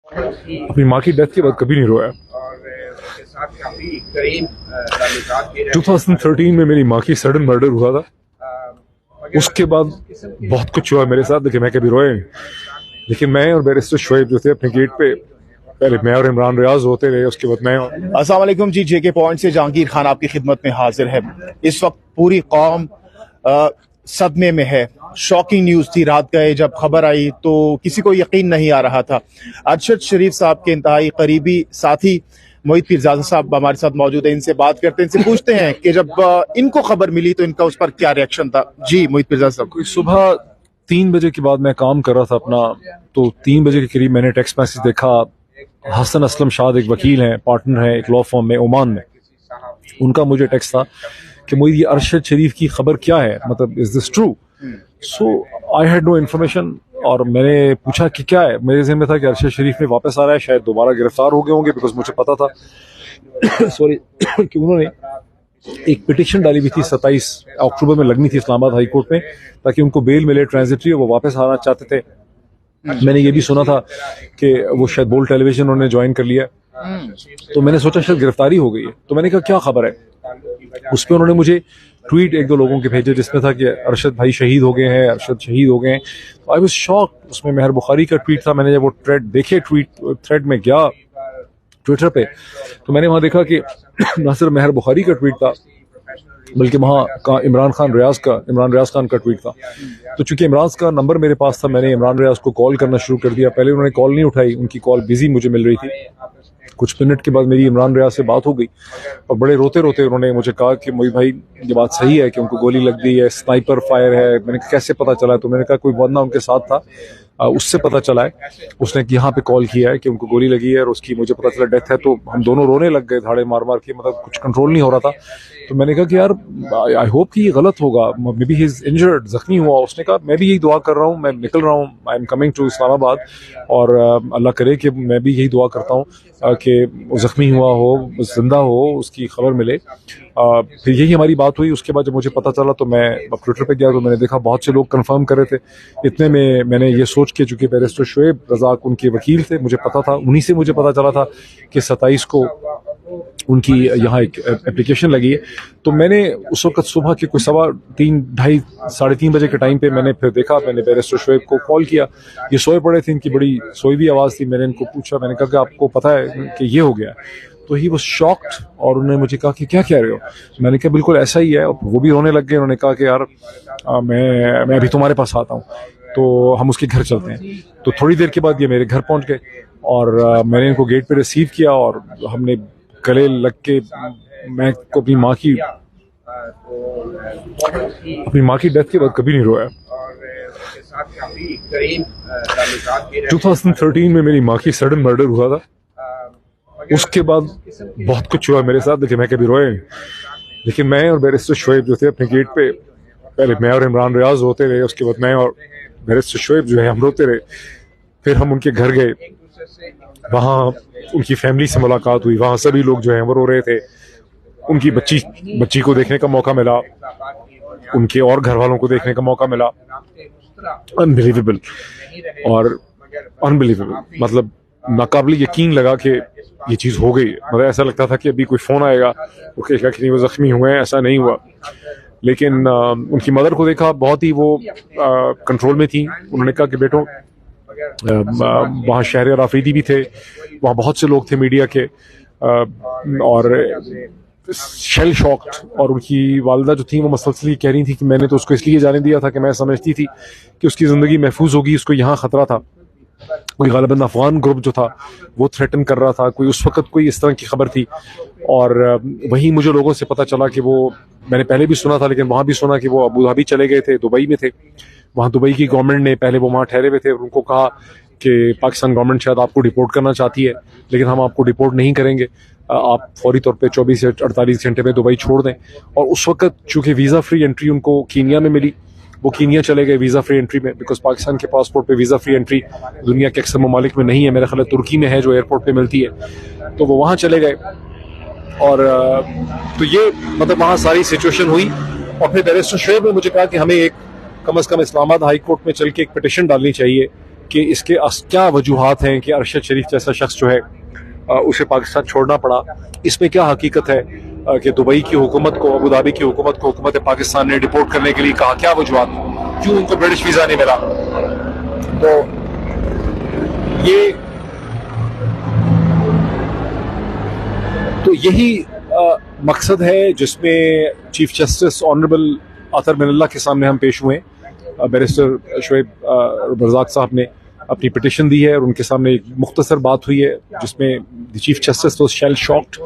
अपनी माँ की डेथ के बाद कभी नहीं रोया। 2013 में मेरी माँ की सडन मर्डर हुआ था। उसके बाद बहुत कुछ हुआ मेरे साथ, लेकिन मैं कभी रोया नहीं। लेकिन मैं और बैरिस्टर शोएब जो थे अपने गेट पे, पहले मैं और इमरान रियाज रोते रहे, उसके बाद मैं। अस्सलाम वालेकुम जी, जेके पॉइंट से जहांगीर खान आपकी खिदमत में हाजिर है। इस वक्त पूरी कौम सदमे में है। शॉकिंग न्यूज थी रात गए जब खबर आई तो किसी को यकीन नहीं आ रहा था। अरशद शरीफ साहब के इंतहाई करीबी साथी मोहित पीरजादा साहब हमारे साथ मौजूद है। इनसे बात करते हैं, इनसे पूछते हैं कि जब इनको खबर मिली तो इनका उस पर क्या रिएक्शन था। जी मोहित पीरजादा साहब। कोई सुबह 3 बजे के बाद मैं काम कर रहा था अपना, तो 3 बजे के करीब मैंने टेक्स्ट मैसेज देखा। हसन असलम शाद एक वकील हैं, पार्टनर हैं एक लॉ फर्म में ओमान में। उनका मुझे टेक्स्ट था कि मुझे ये अरशद शरीफ की खबर क्या है, मतलब is this true? So I had no information और मैंने पूछा कि क्या है। मेरे ज़हन में था कि अरशद शरीफ में वापस आ रहा है, शायद दोबारा गिरफ्तार हो गए होंगे, बिकॉज मुझे पता था सॉरी कि उन्होंने एक पिटिशन डाली हुई थी 27 अक्टूबर में लगनी थी इस्लामाबाद हाई कोर्ट में, ताकि उनको बेल मिले ट्रांजिटरी, वो वापस आना चाहते थे। मैंने ये भी सुना था कि वो शायद बोल टेलीविजन उन्होंने ज्वाइन कर लिया, तो मैंने सोचा शायद गिरफ्तारी हो गई है। तो मैंने कहा क्या खबर है। उस पर उन्होंने मुझे ट्वीट 1-2 लोगों के भेजे जिसमें था कि अरशद भाई शहीद हो गए हैं, अरशद शहीद हो गए हैं। I was shocked. उसमें मेहर बुखारी का ट्वीट था। मैंने जब वो थ्रेड में गया ट्विटर पे, तो मैंने वहां देखा कि न सिर्फ मेहर बुखारी का ट्वीट था, बल्कि वहाँ का इमरान रियाज खान का ट्वीट था। तो चूंकि इमरान का नंबर मेरे पास था, मैंने इमरान रियाज को कॉल करना शुरू कर दिया। पहले उन्होंने कॉल नहीं उठाई, उनकी कॉल बिजी मुझे मिल रही थी। कुछ मिनट के बाद मेरी इमरान रियाज से बात हो गई और बड़े रोते रोते उन्होंने मुझे कहा कि मोहित भाई ये बात सही है कि उनको गोली लग गई है, स्नाइपर फायर है। मैंने कहा कैसे पता चला? तो मैंने कहा कोई बंदा उनके साथ था, उससे पता चला है, उसने यहाँ पे कॉल किया है कि उनको गोली लगी है और उसकी मुझे पता चला डेथ है। तो हम दोनों रोने लग गए धाड़े मार मार के, मतलब कुछ कंट्रोल नहीं हो रहा था। तो मैंने कहा कि यार आई होप कि ये गलत होगा, may be he is injured, जख्मी हुआ। उसने कहा मैं भी यही दुआ कर रहा हूँ, मैं निकल रहा हूँ, I am coming to Islamabad, और अल्लाह करे कि मैं भी यही दुआ करता हूँ कि जख्मी हुआ हो, जिंदा हो, उसकी खबर मिले। फिर यही हमारी बात हुई। उसके बाद जब मुझे पता चला तो मैं ट्विटर पे गया, तो मैंने देखा बहुत से लोग कंफर्म कर रहे थे। इतने में मैंने ये सोच के, चूंकि बैरिस्टर शोएब रज़ाक उनके वकील थे, मुझे पता था, उन्हीं से मुझे पता चला था कि 27 को उनकी यहाँ एक एप्लीकेशन लगी है। तो मैंने उस वक्त सुबह के कोई 3:30 साढ़े 3 बजे के टाइम पे मैंने फिर देखा, मैंने बैरिस्टर शोएब को कॉल किया। ये सोए पड़े थे, इनकी बड़ी सोई भी आवाज़ थी। मैंने इनको पूछा, मैंने कहा कि आपको पता है कि ये हो गया? तो ही वाज शॉक्ड और उन्होंने मुझे कहा कि क्या कह रहे हो? मैंने कहा बिल्कुल ऐसा ही है। वो भी रोने लग गए। उन्होंने कहा कि यार मैं अभी तुम्हारे पास आता हूँ, तो हम उसके घर चलते हैं। तो थोड़ी देर के बाद ये मेरे घर पहुंच गए और मैंने इनको गेट पे रिसीव किया और हमने गले लग के, मैं को अपनी माँ की डेथ के बाद कभी नहीं रोया। 2013 में मेरी माँ की सडन मर्डर हुआ था। उसके बाद बहुत कुछ हुआ मेरे साथ, लेकिन मैं कभी रोया नहीं। लेकिन मैं और बैरिस्टर शोएब जो थे अपने गेट पे, पहले मैं और इमरान रियाज रोते रहे, उसके बाद मैं और बैरिस्टर शोएब जो है हम रोते रहे। फिर हम उनके घर गए, वहाँ उनकी फैमिली से मुलाकात हुई। वहाँ सभी लोग जो हैं वो रो रहे थे। उनकी बच्ची को देखने का मौका मिला, उनके और घर वालों को देखने का मौका मिला। अनबिलीवेबल और अनबिलीवेबल, मतलब नाकाबिल यकीन लगा कि ये चीज़ हो गई। मतलब ऐसा लगता था कि अभी कोई फ़ोन आएगा, वो कहेगा कि नहीं वो ज़ख्मी हुए हैं। ऐसा नहीं हुआ। लेकिन उनकी मदर को देखा, बहुत ही वो कंट्रोल में थी। उन्होंने कहा कि बेटो, वहाँ शहर आफरीदी भी थे, वहाँ बहुत से लोग थे मीडिया के, और शेल शॉक्ड। और उनकी वालिदा जो थी वो मसलसल कह रही थी कि मैंने तो उसको इसलिए जाने दिया था कि मैं समझती थी कि उसकी ज़िंदगी महफूज होगी, उसको यहाँ ख़तरा था। कोई गालिबन अफगान ग्रुप जो था वो थ्रेटन कर रहा था, कोई उस वक्त कोई इस तरह की खबर थी। और वहीं मुझे लोगों से पता चला कि वो, मैंने पहले भी सुना था, लेकिन वहाँ भी सुना कि वो अबू धाबी चले गए थे, दुबई में थे। वहाँ दुबई की गवर्नमेंट ने, पहले वो वहाँ ठहरे हुए थे, उनको कहा कि पाकिस्तान गवर्नमेंट शायद आपको डिपोर्ट करना चाहती है, लेकिन हम आपको डिपोर्ट नहीं करेंगे, आप फौरी तौर पे 24 से 48 घंटे में दुबई छोड़ दें। और उस वक्त चूंकि वीज़ा फ्री एंट्री उनको कीनिया में मिली, वो कीनिया चले गए वीज़ा फ्री एंट्री में, बिकॉज पाकिस्तान के पासपोर्ट पे वीज़ा फ्री एंट्री दुनिया के अक्सर ममालिक में नहीं है। मेरा ख्याल है तुर्की में है जो एयरपोर्ट पे मिलती है, तो वो वहाँ चले गए। और तो ये मतलब वहाँ सारी सिचुएशन हुई। और फिर बैरिस्टर शोएब ने मुझे कहा कि हमें एक कम से कम इस्लामाबाद हाई कोर्ट में चल के एक पिटिशन डालनी चाहिए कि इसके क्या वजूहात हैं कि अरशद शरीफ जैसा शख्स जो है उसे पाकिस्तान छोड़ना पड़ा। इसमें क्या हकीकत है कि दुबई की हुकूमत को, अबू धाबी की हुकूमत को हुकूमत पाकिस्तान ने डिपोर्ट करने के लिए कहा, क्या वजूहात, क्यों उनको ब्रिटिश वीज़ा नहीं मिला। तो यही मकसद है जिसमें चीफ जस्टिस ऑनरेबल आतर मिनल्ला के सामने हम पेश हुए। बैरिस्टर शुएब रज़ाक साहब ने अपनी पिटिशन दी है और उनके सामने एक मुख्तसर बात हुई है जिसमें the chief justice was shell shocked